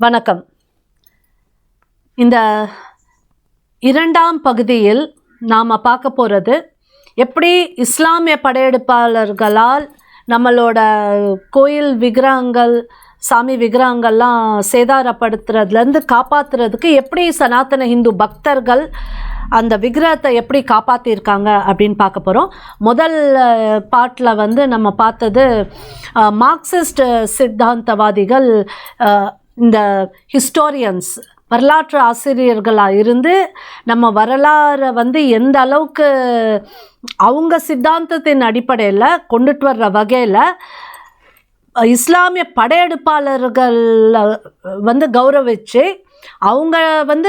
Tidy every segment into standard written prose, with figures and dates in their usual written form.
வணக்கம். இந்த இரண்டாம் பகுதியில் நாம் பார்க்க போகிறது எப்படி இஸ்லாமிய படையெடுப்பாளர்களால் நம்மளோட கோயில் விக்கிரகங்கள், சாமி விக்கிரகங்கள்லாம் சேதாரப்படுத்துறதுலேருந்து காப்பாற்றுறதுக்கு எப்படி சனாதன ஹிந்து பக்தர்கள் அந்த விக்கிரகத்தை எப்படி காப்பாற்றிருக்காங்க அப்படின்னு பார்க்க போகிறோம். முதல் பாட்டில் நம்ம பார்த்தது மார்க்சிஸ்ட் சித்தாந்தவாதிகள், இந்த ஹிஸ்டோரியன்ஸ், வரலாற்று ஆசிரியர்களாக இருந்து நம்ம வரலாறை எந்த அளவுக்கு அவங்க சித்தாந்தத்தின் அடிப்படையில் கொண்டுட்டு வர்ற வகையில் இஸ்லாமிய படையெடுப்பாளர்கள் கௌரவிச்சு அவங்க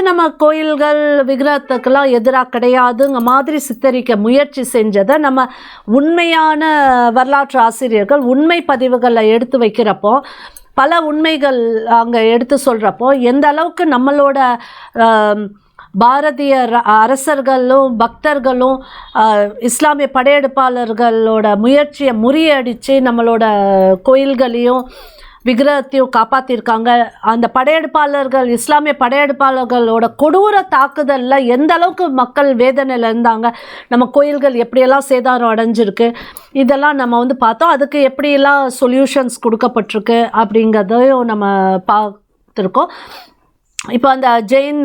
நம்ம கோயில்கள் விக்கிரகத்துக்கெல்லாம் எதிராக கிடையாதுங்க மாதிரி சித்தரிக்க முயற்சி செஞ்சதை நம்ம உண்மையான வரலாற்று ஆசிரியர்கள் உண்மை பதிவுகளை எடுத்து வைக்கிறப்போ, பல உண்மைகள் அங்கே எடுத்து சொல்கிறப்போ எந்த அளவுக்கு நம்மளோட பாரதிய அரசர்களும் பக்தர்களும் இஸ்லாமிய படையெடுப்பாளர்களோட முயற்சியை முறியடித்து நம்மளோட கோயில்களையும் விக்கிரகத்தையும் காப்பாற்றிருக்காங்க. அந்த படையெடுப்பாளர்கள், இஸ்லாமிய படையெடுப்பாளர்களோட கொடூர தாக்குதலில் எந்த அளவுக்கு மக்கள் வேதனையில் இருந்தாங்க, நம்ம கோயில்கள் எப்படியெல்லாம் சேதாரம் அடைஞ்சிருக்கு, இதெல்லாம் நம்ம பார்த்தோம். அதுக்கு எப்படியெல்லாம் சொல்யூஷன்ஸ் கொடுக்கப்பட்டிருக்கு அப்படிங்கிறதையும் நம்ம பார்த்துருக்கோம். இப்போ அந்த ஜெயின்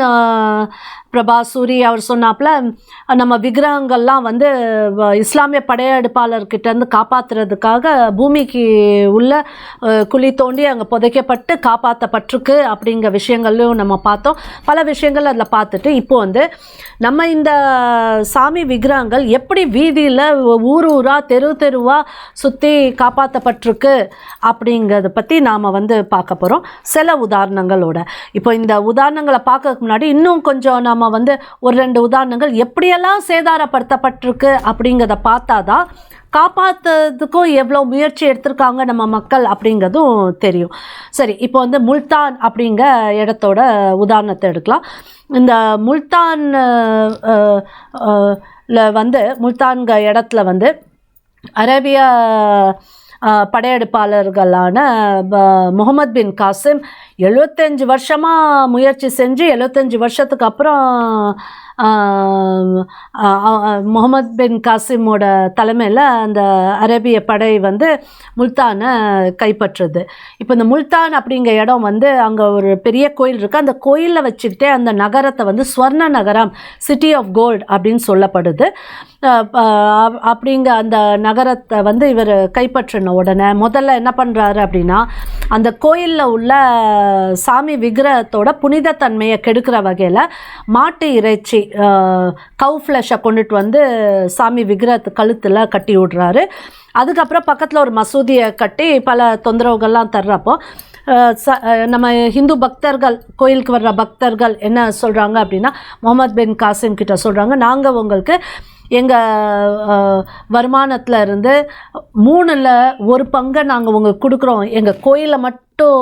பிரபாசூரி அவர் சொன்னாப்புல நம்ம விக்கிரகங்கள்லாம் இஸ்லாமிய படையெடுப்பாளர்கிட்டேருந்து காப்பாற்றுறதுக்காக பூமிக்கு உள்ள குழி தோண்டி அங்கே புதைக்கப்பட்டு காப்பாற்றப்பட்டிருக்கு அப்படிங்கிற விஷயங்களையும் நம்ம பார்த்தோம். பல விஷயங்கள் அதில் பார்த்துட்டு இப்போ நம்ம இந்த சாமி விக்கிரகங்கள் எப்படி வீதியில் ஊர் ஊராக தெரு தெருவாக சுற்றி காப்பாற்றப்பட்டிருக்கு அப்படிங்கிறத பற்றி நாம் பார்க்க போகிறோம் சில உதாரணங்களோட. இப்போ இந்த உதாரணங்களை பார்க்கறதுக்கு முன்னாடி இன்னும் கொஞ்சம் நாம் ஒரு 2 உதாரணங்கள் எப்படியெல்லாம் சேதாரப்படுத்தப்பட்டிருக்கு அப்படிங்கிறத பார்த்தாதான் காப்பாற்றுறதுக்கும் எவ்வளோ முயற்சி எடுத்திருக்காங்க நம்ம மக்கள் அப்படிங்கிறதும் தெரியும். சரி, இப்போ முல்தான் அப்படிங்கிற இடத்தோட உதாரணத்தை எடுக்கலாம். இந்த முல்தான் முல்தான்க இடத்துல அரேபிய படையெடுப்பாளர்களான முகமது பின் காசிம் 75 வருஷமாக முயற்சி செஞ்சு 75 வருஷத்துக்கு அப்புறம் முகமது பின் காசிமோட தலைமையில் அந்த அரேபிய படை முல்தானை கைப்பற்றுது. இப்போ இந்த முல்தான் அப்படிங்கிற இடம் அங்கே ஒரு பெரிய கோயில் இருக்குது. அந்த கோயிலில் வச்சுக்கிட்டே அந்த நகரத்தை ஸ்வர்ண நகரம், சிட்டி ஆஃப் கோல்டு அப்படின்னு சொல்லப்படுது. அப்படிங்கிற அந்த நகரத்தை இவர் கைப்பற்றின உடனே முதல்ல என்ன பண்ணுறாரு அப்படின்னா, அந்த கோயிலில் உள்ள சாமி விக்கிரகத்தோட புனிதத்தன்மையை கெடுக்கிற வகையில் மாட்டு இறைச்சி, கவு ஃப்ளஷை கொண்டுட்டு சாமி விக்கிரகத்து கழுத்தில் கட்டி விடுறாரு. அதுக்கப்புறம் பக்கத்தில் ஒரு மசூதியை கட்டி பல தொந்தரவுகள்லாம் தர்றப்போ நம்ம ஹிந்து பக்தர்கள், கோயிலுக்கு வர்ற பக்தர்கள் என்ன சொல்கிறாங்க அப்படின்னா, முகமது பின் காசிம் கிட்ட சொல்கிறாங்க, நாங்கள் உங்களுக்கு எங்கள் வருமானத்தில் இருந்து 3ல் 1 பங்கை நாங்கள் உங்களுக்கு கொடுக்குறோம், எங்கள் கோயிலை மட்டும்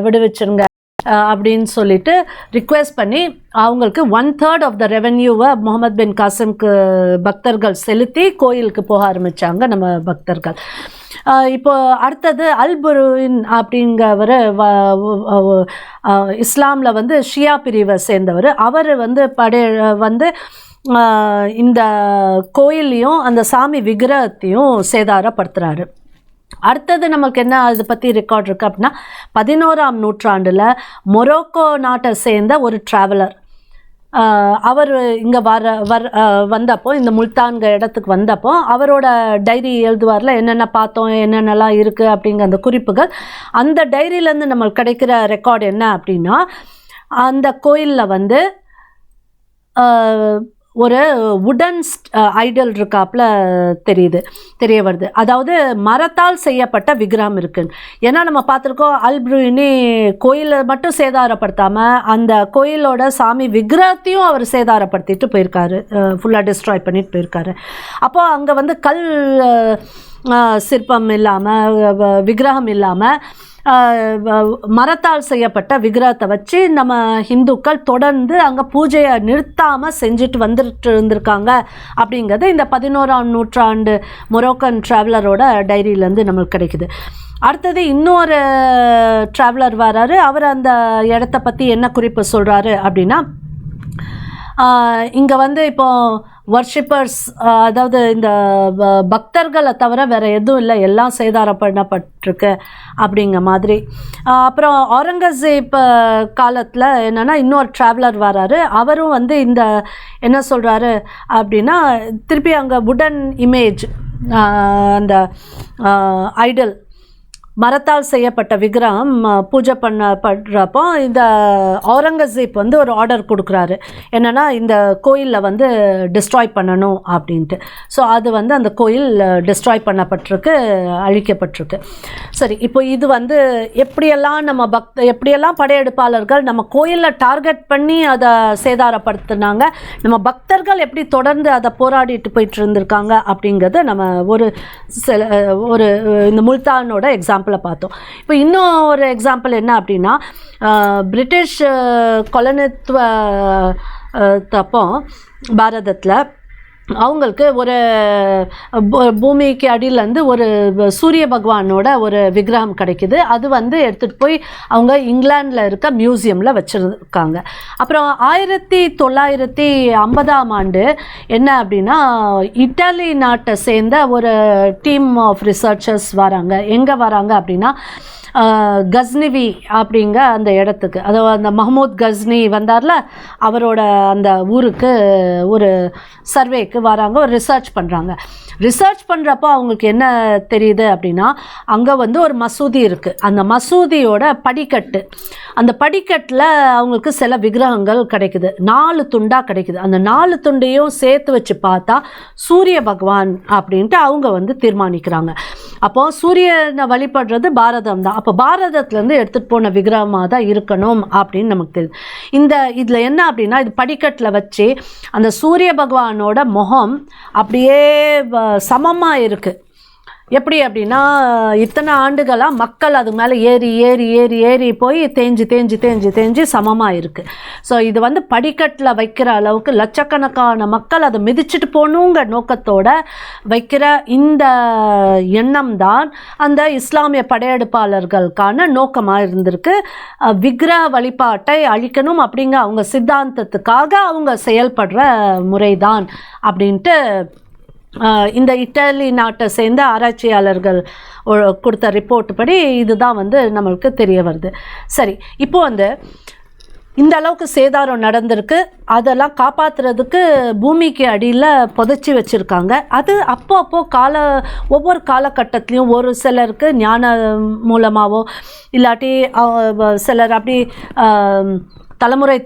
விடுவிச்சிருங்க அப்படின்னு சொல்லிட்டு ரிக்வெஸ்ட் பண்ணி அவங்களுக்கு 1/3 ஆஃப் த ரெவென்யூவை முகமது பின் காசிம்க்கு பக்தர்கள் செலுத்தி கோயிலுக்கு போக ஆரம்பித்தாங்க நம்ம பக்தர்கள். இப்போ அடுத்தது அல்புருவின் அப்படிங்கிறவர் இஸ்லாமில் ஷியா பிரிவை சேர்ந்தவர். அவர் இந்த கோயிலையும் அந்த சாமி விக்கிரகத்தையும் சேதாரப்படுத்துகிறாரு. அடுத்தது நமக்கு என்ன அதை பற்றி ரெக்கார்ட் இருக்குது அப்படின்னா, 11ஆம் நூற்றாண்டில் மொரோக்கோ நாட்டை சேர்ந்த ஒரு ட்ராவலர், அவர் இங்கே வந்தப்போ, இந்த முல்தான்க இடத்துக்கு வந்தப்போ அவரோட டைரி எழுதுவாரில் என்னென்ன பார்த்தோம், என்னென்னலாம் இருக்குது அப்படிங்கிற அந்த குறிப்புகள். அந்த டைரியிலேருந்து நம்மளுக்கு கிடைக்கிற ரெக்கார்டு என்ன அப்படின்னா, அந்த கோயிலில் ஒரு உடன் ஐடல் இருக்காப்புல தெரிய வருது. அதாவது மரத்தால் செய்யப்பட்ட விக்கிரகம் இருக்குன்னு. ஏன்னா நம்ம பார்த்துருக்கோம், அல்புருயினி கோயிலை மட்டும் சேதாரப்படுத்தாமல் அந்த கோயிலோட சாமி விக்கிரகத்தையும் அவர் சேதாரப்படுத்திட்டு போயிருக்காரு, ஃபுல்லாக டிஸ்ட்ராய் பண்ணிட்டு போயிருக்காரு. அப்போது அங்கே கல் சிற்பம் இல்லாமல், விக்கிரகம் இல்லாமல் மரத்தால் செய்யப்பட்ட விக்கிரகத்தை வச்சு நம்ம ஹிந்துக்கள் தொடர்ந்து அங்கே பூஜையை நிறுத்தாமல் செஞ்சுட்டு வந்துட்டு இருந்திருக்காங்க அப்படிங்கிறது இந்த 11ஆம் நூற்றாண்டு மொரோக்கன் ட்ராவலரோட டைரியிலேருந்து நம்மளுக்கு கிடைக்குது. அடுத்தது இன்னொரு ட்ராவலர் வராரு. அவர் அந்த இடத்த பற்றி என்ன குறிப்பு சொல்கிறாரு அப்படின்னா, இங்கே வந்து இப்போ வர்ஷிப்பர்ஸ், அதாவது இந்த பக்தர்களை தவிர வேறு எதுவும் இல்லை, எல்லாம் சேதாரம் பண்ணப்பட்டிருக்கு அப்படிங்கிற மாதிரி. அப்புறம் அவுரங்கசீப் காலத்தில் என்னென்னா இன்னொரு ட்ராவலர் வராரு. அவரும் வந்து இந்த என்ன சொல்கிறாரு அப்படின்னா, திருப்பி அங்கே வுடன் இமேஜ், அந்த ஐடல் மரத்தால் செய்யப்பட்ட விக்கிரகம் பூஜை பண்ணப்படுறப்போ இந்த அவுரங்கசீப் வந்து ஒரு ஆர்டர் கொடுக்குறாரு, என்னென்னா இந்த கோயிலில் வந்து டிஸ்ட்ராய் பண்ணணும் அப்படின்ட்டு. ஸோ அது வந்து அந்த கோயில் டிஸ்ட்ராய் பண்ணப்பட்டிருக்கு, அழிக்கப்பட்டிருக்கு. சரி, இப்போ இது வந்து எப்படியெல்லாம் நம்ம எப்படியெல்லாம் படையெடுப்பாளர்கள் நம்ம கோயிலில் டார்கெட் பண்ணி அதை சேதாரப்படுத்தினாங்க, நம்ம பக்தர்கள் எப்படி தொடர்ந்து அதை போராடிட்டு போயிட்டு இருந்திருக்காங்க அப்படிங்கிறத நம்ம ஒரு இந்த முல்தானோட எக்ஸாம்பிள் பார்த்தோம். இப்போ இன்னும் ஒரு எக்ஸாம்பிள் என்ன அப்படின்னா, பிரிட்டிஷ் கொலனித்துவ தப்போ பாரதத்தில் அவங்களுக்கு ஒரு பூமிக்கு அடியிலேருந்து ஒரு சூரிய பகவானோட ஒரு விக்கிரகம் கிடைக்கிது. அது வந்து எடுத்துகிட்டு போய் அவங்க இங்கிலாண்டில் இருக்க மியூசியமில் வச்சுருக்காங்க. அப்புறம் 1950ஆம் ஆண்டு என்ன அப்படின்னா, இட்டாலி நாட்டை சேர்ந்த ஒரு டீம் ஆஃப் ரிசர்ச்சர்ஸ் வராங்க. எங்கே வராங்க அப்படின்னா, கஸ்னிவி அப்படிங்க அந்த இடத்துக்கு, அதாவது அந்த மஹமூத் கஸ்னி வந்தார்ல, அவரோட அந்த ஊருக்கு ஒரு சர்வேக்கு வராங்க, ஒரு ரிசர்ச் பண்ணுறாங்க. ரிசர்ச் பண்ணுறப்போ அவங்களுக்கு என்ன தெரியுது அப்படின்னா, அங்கே வந்து ஒரு மசூதி இருக்குது. அந்த மசூதியோட படிக்கட்டு, அந்த படிக்கட்டில் அவங்களுக்கு சில விக்கிரகங்கள் கிடைக்குது, 4 துண்டாக கிடைக்குது. அந்த 4 துண்டையும் சேர்த்து வச்சு பார்த்தா சூரிய பகவான் அப்படின்ட்டு அவங்க வந்து தீர்மானிக்கிறாங்க. அப்போது சூரியனை வழிபடுறது பாரதம் தான். அப்போ பாரதத்துலேருந்து எடுத்துகிட்டு போன விக்கிரகமாக தான் இருக்கணும் அப்படின்னு நமக்கு தெரியுது. இதில் என்ன அப்படின்னா, இது படிக்கட்டில் வச்சு அந்த சூரிய பகவானோட முகம் அப்படியே சமமாக இருக்குது. எப்படி அப்படின்னா, இத்தனை ஆண்டுகளாக மக்கள் அது மேலே ஏறி ஏறி ஏறி ஏறி போய் தேஞ்சு தேஞ்சு தேஞ்சு தேஞ்சு சமமாக இருக்குது. ஸோ இது வந்து படிக்கட்டில் வைக்கிற அளவுக்கு லட்சக்கணக்கான மக்கள் அதை மிதிச்சுட்டு போகணுங்கிற நோக்கத்தோட வைக்கிற இந்த எண்ணம் தான் அந்த இஸ்லாமிய படையெடுப்பாளர்களுக்கான நோக்கமாக இருந்திருக்கு. விக்கிரக வழிபாட்டை அழிக்கணும் அப்படிங்கிற அவங்க சித்தாந்தத்துக்காக அவங்க செயல்படுற முறைதான் அப்படின்ட்டு இந்த இட்டாலி நாட்டை சேர்ந்த ஆராய்ச்சியாளர்கள் கொடுத்த ரிப்போர்ட் படி இதுதான் வந்து நம்மளுக்கு தெரிய வருது. சரி, இப்போ வந்து இந்த அளவுக்கு சேதாரம் நடந்திருக்கு, அதெல்லாம் காப்பாற்றுறதுக்கு பூமிக்கு அடியில் புதைச்சி வச்சுருக்காங்க. அது அப்போ ஒவ்வொரு காலகட்டத்துலேயும் ஒரு சிலருக்கு ஞான மூலமாகவோ இல்லாட்டி சிலர் அப்படி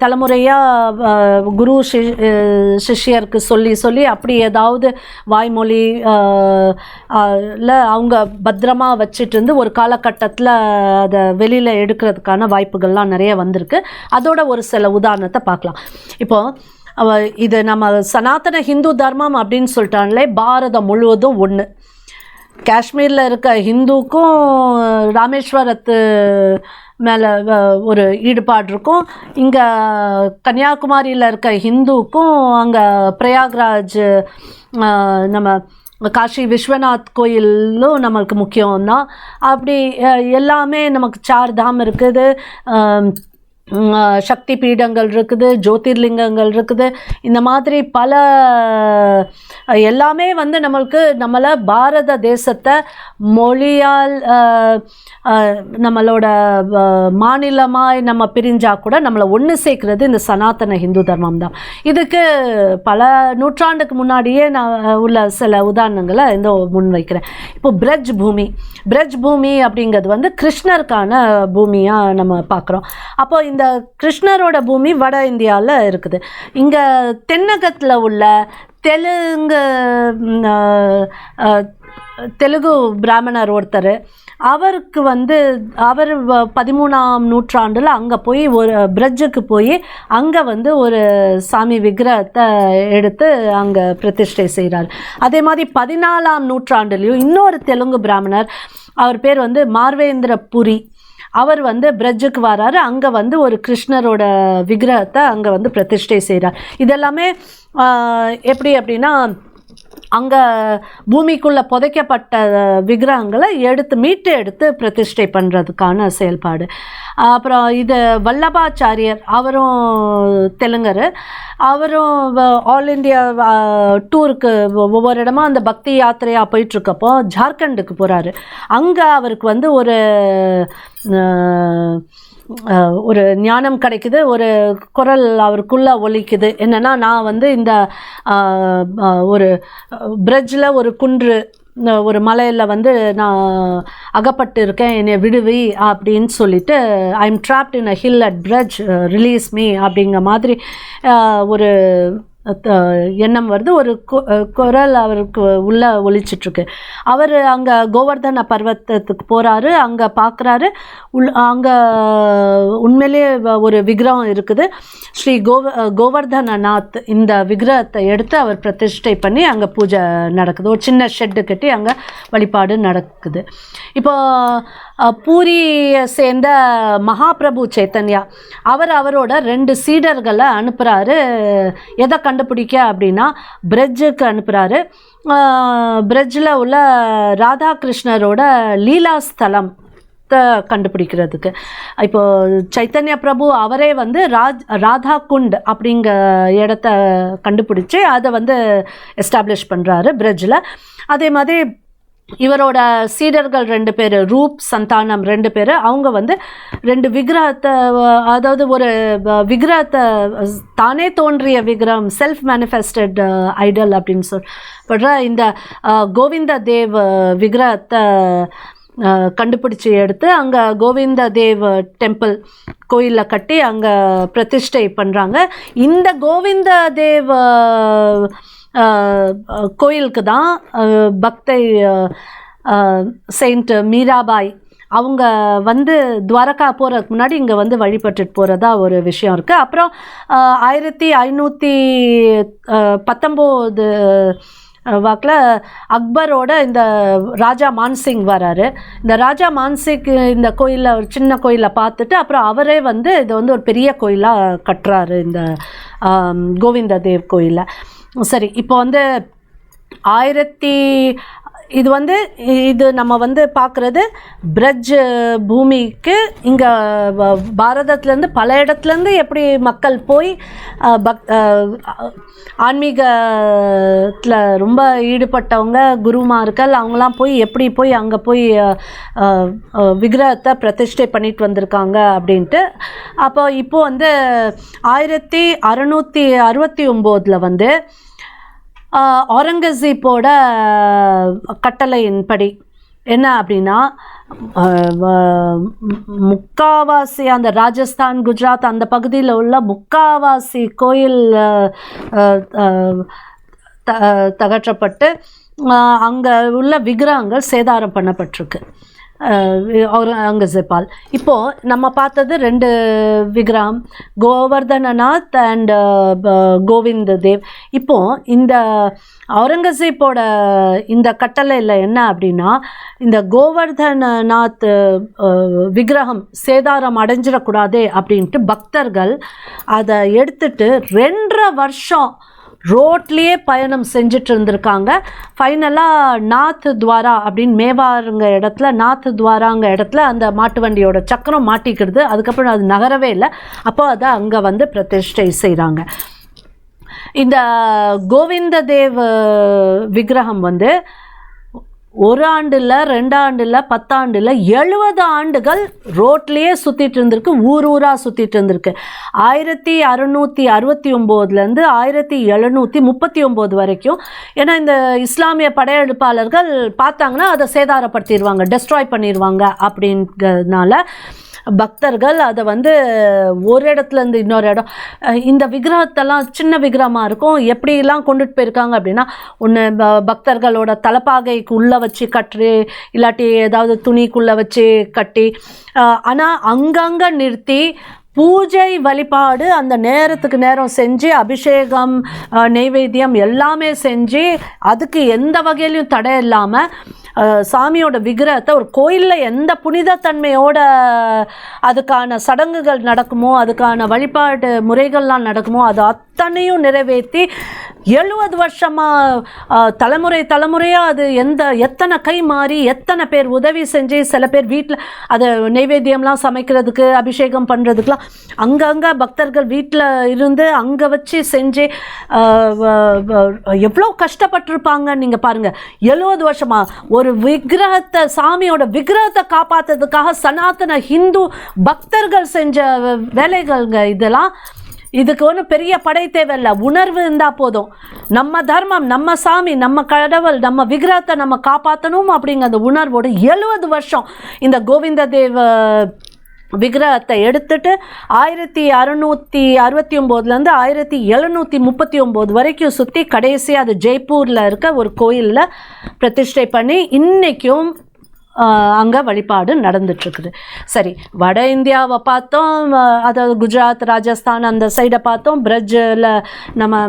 தலைமுறையாக குரு சிஷ்யருக்கு சொல்லி அப்படி ஏதாவது வாய்மொழி அவங்க பத்திரமா வச்சுட்டு இருந்து ஒரு காலகட்டத்தில் அதை வெளியில் எடுக்கிறதுக்கான வாய்ப்புகள்லாம் நிறைய வந்திருக்கு. அதோட ஒரு சில உதாரணத்தை பார்க்கலாம். இப்போது இது நம்ம சனாதன ஹிந்து தர்மம் அப்படின்னு சொல்லிட்டாங்களே, பாரதம் முழுவதும் ஒன்று. காஷ்மீரில் இருக்க ஹிந்துக்கும் ராமேஸ்வரத்து மேலே ஒரு ஈடுபாடு இருக்கும். இங்கே கன்னியாகுமரியில் இருக்க ஹிந்துக்கும் அங்கே பிரயாக்ராஜ் நம்ம காஷி விஸ்வநாத் கோயிலும் நம்மளுக்கு முக்கியம்தான். அப்படி எல்லாமே நமக்கு 4 தாம் இருக்குது, சக்தி பீடங்கள் இருக்குது, ஜோதிர்லிங்கங்கள் இருக்குது. இந்த மாதிரி பல எல்லாமே வந்து நம்மளை பாரத தேசத்தை மொழியால் நம்மளோட மாநிலமாய் நம்ம பிரிஞ்சால் கூட நம்மளை ஒன்று சேர்க்கிறது இந்த சனாதன ஹிந்து தர்மம் தான். இதுக்கு பல நூற்றாண்டுக்கு முன்னாடியே நான் உள்ள சில உதாரணங்களை முன்வைக்கிறேன். இப்போ பிரஜ் பூமி அப்படிங்கிறது வந்து கிருஷ்ணருக்கான பூமியாக நம்ம பார்க்குறோம். அப்போ இந்த கிருஷ்ணரோட பூமி வட இந்தியாவில் இருக்குது. இங்கே தென்னகத்தில் உள்ள தெலுங்கு பிராமணர் ஒருத்தர், அவருக்கு வந்து அவர் 13ஆம் நூற்றாண்டில் அங்கே போய் ஒரு பிரஜ்ஜுக்கு போய் அங்கே வந்து ஒரு சாமி விக்கிரகத்தை எடுத்து அங்கே பிரதிஷ்டை செய்கிறார். அதே மாதிரி 14ஆம் நூற்றாண்டுலேயும் இன்னொரு தெலுங்கு பிராமணர், அவர் பேர் வந்து மார்வேந்திர புரி, அவர் வந்து பிரஜ்ஜுக்கு வராரு, அங்கே வந்து ஒரு கிருஷ்ணரோட விக்கிரகத்தை அங்கே வந்து பிரதிஷ்டை செய்கிறார். இதெல்லாமே எப்படி அப்படின்னா, அங்கே பூமிக்குள்ளே புதைக்கப்பட்ட விக்கிரகங்களை மீட்டு எடுத்து பிரதிஷ்டை பண்ணுறதுக்கான செயல்பாடு. அப்புறம் இது வல்லபாச்சாரியர், அவரும் தெலுங்கர், அவரும் ஆல் இண்டியா டூருக்கு ஒவ்வொரு இடமா அந்த பக்தி யாத்திரையாக போயிட்டுருக்கப்போ ஜார்க்கண்டுக்கு போகிறாரு. அங்கே அவருக்கு வந்து ஒரு ஞானம் கிடைக்குது, ஒரு குரல் அவருக்குள்ளே ஒலிக்குது. என்னென்னா, நான் வந்து இந்த ஒரு பிரிட்ஜில் ஒரு குன்று ஒரு மலையில் வந்து நான் அகப்பட்டு இருக்கேன், என்னை விடுவி அப்படின்னு சொல்லிட்டு, I am trapped in a hill at bridge, release me அப்படிங்கிற மாதிரி ஒரு எண்ணம் வருது. ஒரு குரல் அவருக்கு உள்ளே ஒலிச்சிட்ருக்கு. அவர் அங்கே கோவர்தன பர்வத்தத்துக்கு போகிறாரு. அங்கே பார்க்குறாரு, அங்கே உண்மையிலேயே ஒரு விக்கிரகம் இருக்குது. ஸ்ரீ கோவர்தனநாத் இந்த விக்கிரகத்தை எடுத்து அவர் பிரதிஷ்டை பண்ணி அங்கே பூஜை நடக்குது. ஒரு சின்ன ஷெட்டு கட்டி அங்கே வழிபாடு நடக்குது. இப்போ பூரியை சேர்ந்த மகாபிரபு சைத்தன்யா அவரோட 2 சீடர்களை அனுப்புகிறாரு. எதை கண்டுபிடிக்க அப்படின்னா, பிரிட்ஜுக்கு அனுப்புகிறாரு. பிரிட்ஜில் உள்ள ராதாகிருஷ்ணரோட லீலாஸ்தலம் கண்டுபிடிக்கிறதுக்கு. இப்போ சைத்தன்ய பிரபு அவரே வந்து ராதா குண்ட் அப்படிங்கிற இடத்த கண்டுபிடிச்சி அதை வந்து எஸ்டாப்ளிஷ் பண்ணுறாரு பிரிட்ஜில். அதே மாதிரி இவரோட சீடர்கள் 2 பேர், ரூப் சந்தானம் 2 பேர், அவங்க வந்து 2 விக்கிரகத்தை, அதாவது ஒரு விக்கிரகத்தை, தானே தோன்றிய விக்கிரகம், செல்ஃப் மேனிஃபெஸ்டட் ஐடல் அப்படின்னு சொல்ற இந்த கோவிந்த தேவ் விக்கிரகத்தை கண்டுபிடிச்சி எடுத்து அங்கே கோவிந்த தேவ் டெம்பிள் கோயிலில் கட்டி அங்கே பிரதிஷ்டை பண்ணுறாங்க. இந்த கோவிந்த தேவ் கோயிலுக்கு தான் பக்தை செயின்ட் மீராபாய் அவங்க வந்து துவாரகா போகிறதுக்கு முன்னாடி இங்கே வந்து வழிபட்டுட்டு போகிறதா ஒரு விஷயம் இருக்குது. அப்புறம் 1519 வாக்கில் அக்பரோட இந்த ராஜா மான்சிங் வராரு. இந்த ராஜா மான்சிங் இந்த கோயிலில், ஒரு சின்ன கோயிலை பார்த்துட்டு அப்புறம் அவரே வந்து இதை வந்து ஒரு பெரிய கோயிலாக கட்டுறாரு, இந்த கோவிந்த தேவ் கோயிலை. சரி, இப்போ வந்து இது நம்ம வந்து பார்க்குறது பிரிட்ஜ் பூமிக்கு. இங்கே பாரதத்துலேருந்து பல இடத்துலேருந்து எப்படி மக்கள் போய் ஆன்மீகத்தில் ரொம்ப ஈடுபட்டவங்க, குருமார்கள், அவங்களாம் போய் எப்படி போய் அங்கே போய் விக்கிரகத்தை பிரதிஷ்டை பண்ணிட்டு வந்திருக்காங்க அப்படின்ட்டு. அப்போ இப்போது வந்து 1669 வந்து அவுரங்கசீப்போட கட்டளையின்படி என்ன அப்படின்னா, முக்காவாசி அந்த ராஜஸ்தான், குஜராத் அந்த பகுதியில் உள்ள முக்காவாசி கோயில் தகற்றப்பட்டு அங்கே உள்ள விக்கிரகங்கள் சேதாரம் பண்ணப்பட்டிருக்கு அவுரங்கசீப்பால். இப்போது நம்ம பார்த்தது 2 விக்கிரகம், கோவர்தனநாத் அண்ட் கோவிந்த தேவ். இப்போது இந்த அவுரங்கசீப்போட இந்த கட்டளையில் என்ன அப்படின்னா, இந்த கோவர்தனநாத் விக்கிரகம் சேதாரம் அடைஞ்சிடக்கூடாதே அப்படின்ட்டு பக்தர்கள் அதை எடுத்துட்டு 2.5 வருஷம் ரோட்லேயே பயணம் செஞ்சுட்டு இருந்திருக்காங்க. ஃபைனலாக நாத் துவாரா அப்படின்னு மேவாருங்க இடத்துல, நாத் துவாராங்க இடத்துல அந்த மாட்டு வண்டியோட சக்கரம் மாட்டிக்கிறது. அதுக்கப்புறம் அது நகரவே இல்லை. அப்போ அதை அங்கே வந்து பிரதிஷ்டை செய்கிறாங்க. இந்த கோவிந்த தேவ் விக்கிரகம் வந்து 1 ஆண்டில், 2 ஆண்டில், 10 ஆண்டில், 70 ஆண்டுகள் ரோட்லேயே சுற்றிட்டு இருந்திருக்கு, ஊராக சுற்றிட்டு இருந்திருக்கு. 1669 1739 வரைக்கும். ஏன்னா இந்த இஸ்லாமிய படையெடுப்பாளர்கள் பார்த்தாங்கன்னா அதை சேதாரப்படுத்திடுவாங்க, டெஸ்ட்ராய் பண்ணிடுவாங்க. அப்படிங்கிறதுனால பக்தர்கள் அதை வந்து ஒரு இடத்துலேருந்து இன்னொரு இடம், இந்த விக்கிரகத்தெல்லாம் சின்ன விக்கிரகமாக இருக்கும், எப்படிலாம் கொண்டுட்டு போயிருக்காங்க அப்படின்னா, ஒன்று பக்தர்களோட தலைப்பாகைக்கு உள்ளே வச்சு கட்டி, இல்லாட்டி ஏதாவது துணிக்குள்ளே வச்சு கட்டி, ஆனால் அங்கங்கே நிறுத்தி பூஜை வழிபாடு அந்த நேரத்துக்கு நேரம் செஞ்சு, அபிஷேகம் நெய்வேத்தியம் எல்லாமே செஞ்சு, அதுக்கு எந்த வகையிலையும் தடை இல்லாமல் சாமியோட விக்கிரகத்தை ஒரு கோயிலில் எந்த புனிதத்தன்மையோட அதுக்கான சடங்குகள் நடக்குமோ, அதுக்கான வழிபாடு முறைகள்லாம் நடக்குமோ, அது அத்தனையும் நிறைவேற்றி 70 வருஷமாக தலைமுறையாக அது எத்தனை கை மாறி எத்தனை பேர் உதவி செஞ்சு, சில பேர் வீட்டில் அதை நைவேத்தியம்லாம் சமைக்கிறதுக்கு அபிஷேகம் பண்ணுறதுக்கெலாம் அங்கங்கே பக்தர்கள் வீட்டில் இருந்து அங்கே வச்சு செஞ்சு எவ்வளோ கஷ்டப்பட்டிருப்பாங்கன்னு நீங்கள் பாருங்கள். 70 வருஷமாக ஒரு விக்கிரகத்தை, சாமியோட விக்கிரகத்தை காப்பாற்றுறதுக்காக சனாதன ஹிந்து பக்தர்கள் செஞ்ச வேலைகள்ங்க இதெல்லாம். இதுக்கு ஒன்றும் பெரிய படை தேவையில்லை, உணர்வு இருந்தால் போதும். நம்ம தர்மம், நம்ம சாமி, நம்ம கடவுள், நம்ம விக்கிரகத்தை நம்ம காப்பாற்றணும் அப்படிங்கிற அந்த உணர்வோடு 70 வருஷம் இந்த கோவிந்த தேவ விக்கிரகத்தை எடுத்துட்டு 1669 1739 வரைக்கும் சுற்றி கடைசியாக அது ஜெய்ப்பூரில் இருக்க ஒரு கோயிலில் பிரதிஷ்டை பண்ணி இன்றைக்கும் அங்கே வழிபாடு நடந்துட்டுருக்குது. சரி, வட இந்தியாவை பார்த்தோம், அதாவது குஜராத், ராஜஸ்தான் அந்த சைடை பார்த்தோம். பிரஜ்ஜில் நம்ம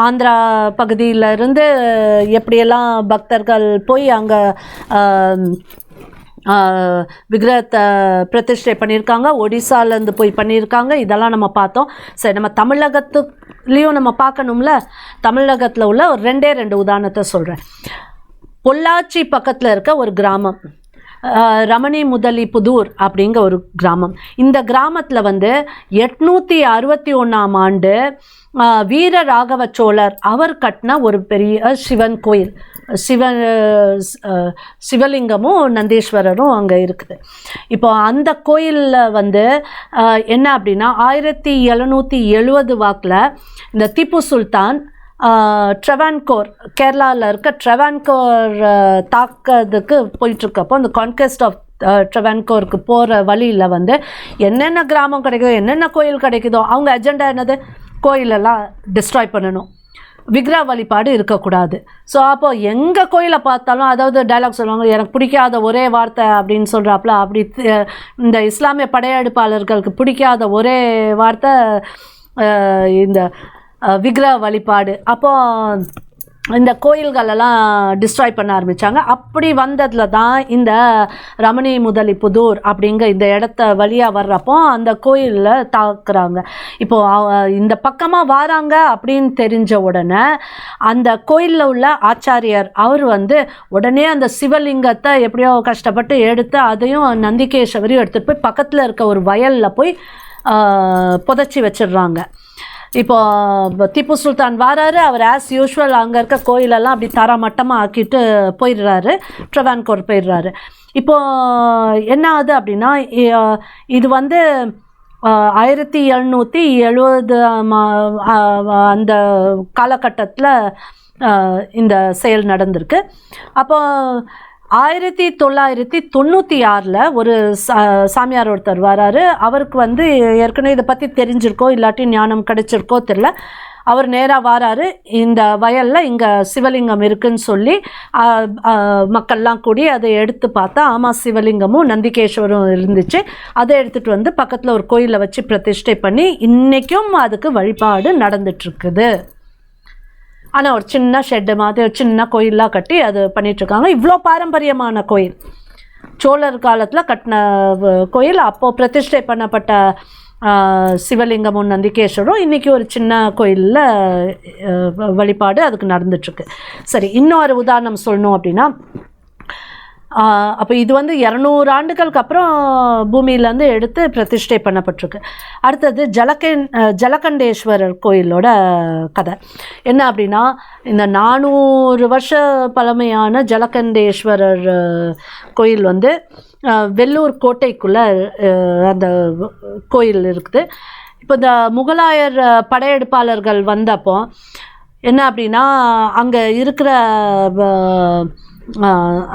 ஆந்திரா பகுதியில் இருந்து எப்படியெல்லாம் பக்தர்கள் போய் அங்கே விக்கிரகத்தை பிரதிஷ்டை பண்ணியிருக்காங்க, ஒடிசாலேருந்து போய் பண்ணியிருக்காங்க, இதெல்லாம் நம்ம பார்த்தோம். சரி, நம்ம தமிழகத்துலேயும் நம்ம பார்க்கணும்ல. தமிழகத்தில் உள்ள ஒரு 2 உதாரணத்தை சொல்கிறேன். பொள்ளாச்சி பக்கத்தில் இருக்க ஒரு கிராமம் ரமணி முதலி புதூர் அப்படிங்கிற ஒரு கிராமம். இந்த கிராமத்தில் 861ஆம் ஆண்டு வீர ராகவ சோழர் அவர் கட்டின ஒரு பெரிய சிவன் கோயில், சிவலிங்கமும் நந்தீஸ்வரரும் அங்கே இருக்குது. இப்போ அந்த கோயிலில் என்ன அப்படின்னா 1770 வாக்கில் இந்த திப்பு சுல்தான் ட்ரெவான்கோர், கேரளாவில் இருக்க ட்ரெவான்கோர் தாக்கிறதுக்கு போயிட்டுருக்கப்போ அந்த கான்கெஸ்ட் ஆஃப் ட்ரெவான்கோருக்கு போகிற வழியில் என்னென்ன கிராமம் கிடைக்குதோ, என்னென்ன கோயில் கிடைக்குதோ, அவங்க அஜெண்டா என்னது, கோயிலெல்லாம் டிஸ்ட்ராய் பண்ணணும், விக்கிரக வழிபாடு இருக்கக்கூடாது. ஸோ அப்போது எங்கள் கோயிலை பார்த்தாலும், அதாவது டைலாக் சொல்லுவாங்க, எனக்கு பிடிக்காத ஒரே வார்த்தை அப்படின்னு சொல்கிறாப்புல, அப்படி இந்த இஸ்லாமிய படையெடுப்பாளர்களுக்கு பிடிக்காத ஒரே வார்த்தை இந்த விக்கிரக வழிபாடு. அப்போது இந்த கோயில்களெல்லாம் டிஸ்ட்ராய் பண்ண ஆரம்பித்தாங்க. அப்படி வந்ததில் தான் இந்த ரமணி முதலி புதூர் அப்படிங்கிற இந்த இடத்த வழியாக வர்றப்போ அந்த கோயிலில் தாக்குறாங்க. இப்போது இந்த பக்கமாக வராங்க அப்படின்னு தெரிஞ்ச உடனே அந்த கோயிலில் உள்ள ஆச்சாரியர் அவர் உடனே அந்த சிவலிங்கத்தை எப்படியோ கஷ்டப்பட்டு எடுத்து அதையும் நந்திகேஸ்வரையும் எடுத்துகிட்டு போய் பக்கத்தில் இருக்க ஒரு வயலில் போய் புதைச்சி வச்சிடுறாங்க. இப்போது திப்பு சுல்தான் வராரு, அவர் ஆஸ் யூஷுவல் அங்கே இருக்க கோயிலெல்லாம் அப்படி தரமட்டமாக ஆக்கிட்டு போயிடுறாரு, ட்ரெவான்கோர் போயிடுறாரு. இப்போது என்ன ஆகுது அப்படின்னா, இது 1770 அந்த காலகட்டத்தில் இந்த செயல் நடந்திருக்கு. அப்போ 1996 ஒரு சாமியார் ஒருத்தர் வராரு. அவருக்கு ஏற்கனவே இதை பற்றி தெரிஞ்சிருக்கோ இல்லாட்டி ஞானம் கிடைச்சிருக்கோ தெரியல. அவர் நேராக வராரு, இந்த வயலில் இங்கே சிவலிங்கம் இருக்குன்னு சொல்லி மக்கள்லாம் கூடி அதை எடுத்து பார்த்தா ஆமாம் சிவலிங்கமும் நந்திகேஸ்வரும் இருந்துச்சு. அதை எடுத்துகிட்டு பக்கத்தில் ஒரு கோயிலை வச்சு பிரதிஷ்டை பண்ணி இன்றைக்கும் அதுக்கு வழிபாடு நடந்துட்டுருக்குது. ஆனால் ஒரு சின்ன ஷெட்டு மாதிரி ஒரு சின்ன கோயிலாக கட்டி அது பண்ணிகிட்ருக்காங்க. இவ்வளோ பாரம்பரியமான கோயில், சோழர் காலத்தில் கட்டின கோயில். அப்போது பிரதிஷ்டை பண்ணப்பட்ட சிவலிங்கமும் நந்திகேஸ்வரும் இன்றைக்கி ஒரு சின்ன கோயிலில் வழிபாடு அதுக்கு நடந்துட்டுருக்கு. சரி, இன்னொரு உதாரணம் சொல்லணும் அப்படின்னா, அப்போ இது 200 ஆண்டுகளுக்கு அப்புறம் பூமியிலேருந்து எடுத்து பிரதிஷ்டை பண்ணப்பட்டிருக்கு. அடுத்தது ஜலகண்டேஸ்வரர் கோயிலோட கதை என்ன அப்படின்னா, இந்த 400 வருஷ பழமையான ஜலகண்டேஸ்வரர் கோயில் வெள்ளூர் கோட்டைக்குள்ளே அந்த கோயில் இருக்குது. இப்போ இந்த முகலாயர் படையெடுப்பாளர்கள் வந்தப்போ என்ன அப்படின்னா, அங்கே இருக்கிற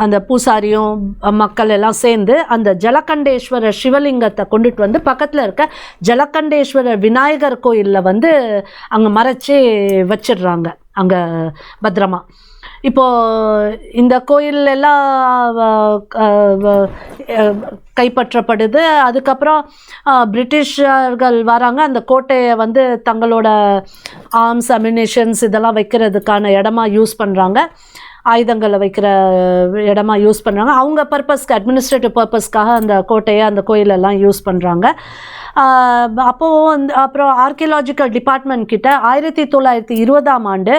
அந்த பூசாரியும் மக்கள் எல்லாம் சேர்ந்து அந்த ஜலகண்டேஸ்வரர் சிவலிங்கத்தை கொண்டுட்டு பக்கத்தில் இருக்க ஜலகண்டேஸ்வரர் விநாயகர் கோயிலில் அங்கே மறைச்சி வச்சிடுறாங்க அங்கே பத்திரமா. இப்போது இந்த கோயில் எல்லாம் கைப்பற்றப்படுது. அதுக்கப்புறம் பிரிட்டிஷர்கள் வராங்க, அந்த கோட்டையை தங்களோட ஆர்ம்ஸ் அம்யூனிஷன்ஸ் இதெல்லாம் வைக்கிறதுக்கான இடமா யூஸ் பண்ணுறாங்க. ஆயுதங்களை வைக்கிற இடமா யூஸ் பண்ணுறாங்க. அவங்க பர்பஸ்க்கு, அட்மினிஸ்ட்ரேட்டிவ் பர்பஸ்க்காக அந்த கோட்டையை, அந்த கோயிலெல்லாம் யூஸ் பண்ணுறாங்க. அப்போது அப்புறம் ஆர்கியலாஜிக்கல் டிபார்ட்மெண்ட் கிட்ட 1920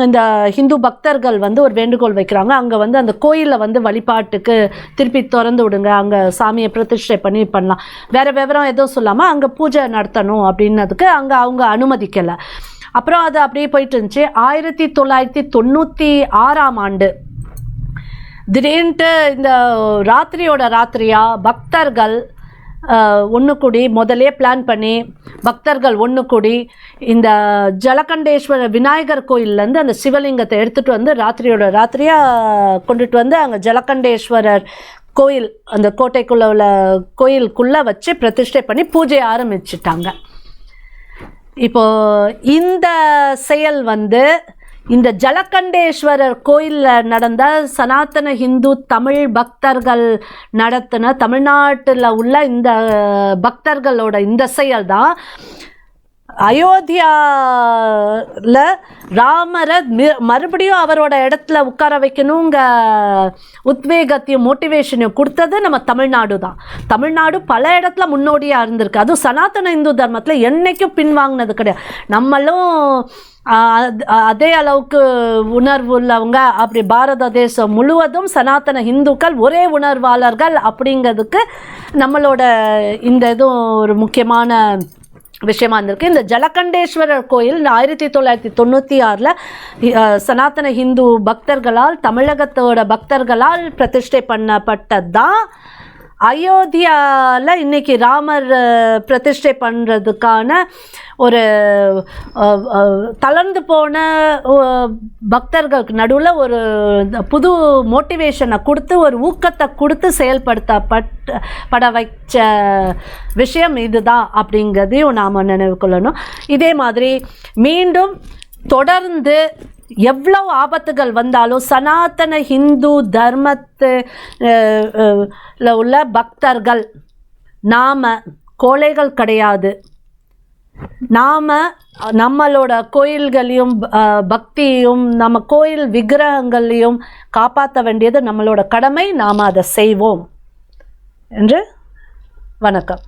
இந்த ஹிந்து பக்தர்கள் ஒரு வேண்டுகோள் வைக்கிறாங்க. அங்கே அந்த கோயிலில் வழிபாட்டுக்கு திருப்பி திறந்து விடுங்க, அங்கே சாமியை பிரதிஷ்டை பண்ணலாம், வேறு விவரம் எதுவும் சொல்லாமல் அங்கே பூஜை நடத்தணும் அப்படின்னதுக்கு அங்கே அவங்க அனுமதிக்கலை. அப்புறம் அது அப்படியே போயிட்டு இருந்துச்சு. 1996 திடீர்னுட்டு இந்த ராத்திரியாக பக்தர்கள் ஒன்று கூடி, முதலே பிளான் பண்ணி பக்தர்கள் ஒன்று கூடி இந்த ஜலகண்டேஸ்வர விநாயகர் கோயிலேருந்து அந்த சிவலிங்கத்தை எடுத்துகிட்டு ராத்திரியாக கொண்டுட்டு அங்கே ஜலகண்டேஸ்வரர் கோயில், அந்த கோட்டைக்குள்ளே உள்ள கோயிலுக்குள்ளே வச்சு பிரதிஷ்டை பண்ணி பூஜை ஆரம்பிச்சிட்டாங்க. இப்போது இந்த செயல் இந்த ஜலகண்டேஸ்வரர் கோயிலில் நடந்த சனாதன ஹிந்து தமிழ் பக்தர்கள் நடத்தின, தமிழ்நாட்டில் உள்ள இந்த பக்தர்களோட இந்த செயல் தான் அயோத்தியாவில் ராமரை மறுபடியும் அவரோட இடத்துல உட்கார வைக்கணுங்க உத்வேகத்தையும் மோட்டிவேஷனையும் கொடுத்தது நம்ம தமிழ்நாடு தான். தமிழ்நாடு பல இடத்துல முன்னோடியாக இருந்திருக்கு. அதுவும் சனாதன இந்து தர்மத்தில் என்றைக்கும் பின்வாங்கினது கிடையாது. நம்மளும் அதே அளவுக்கு உணர்வு உள்ளவங்க. அப்படி பாரத தேசம் முழுவதும் சனாதன இந்துக்கள் ஒரே உணர்வாளர்கள் அப்படிங்கிறதுக்கு நம்மளோட இந்த இதுவும் ஒரு முக்கியமான விஷயமா இருந்திருக்கு. இந்த ஜலகண்டேஸ்வரர் கோயில் 1996 சனாதன ஹிந்து பக்தர்களால், தமிழகத்தோட பக்தர்களால் பிரதிஷ்டை பண்ணப்பட்டதான். அயோத்தியாவில் இன்றைக்கி ராமர் பிரதிஷ்டை பண்ணுறதுக்கான ஒரு தளர்ந்து போன பக்தர்களுக்கு நடுவில் ஒரு புது மோட்டிவேஷனை கொடுத்து, ஒரு ஊக்கத்தை கொடுத்து செயல்படுத்தப்பட வைச்ச விஷயம் இதுதான் அப்படிங்கிறதையும் நாம் நினைவு கொள்ளணும். இதே மாதிரி மீண்டும் தொடர்ந்து எவ்வளவு ஆபத்துகள் வந்தாலும் சனாதன ஹிந்து தர்மத்தில் உள்ள பக்தர்கள் நாம் கோழைகள் கிடையாது. நாம் நம்மளோட கோயில்களையும் பக்தியும் நம்ம கோயில் விக்கிரகங்களையும் காப்பாற்ற வேண்டியது நம்மளோட கடமை. நாம் அதை செய்வோம் என்று. வணக்கம்.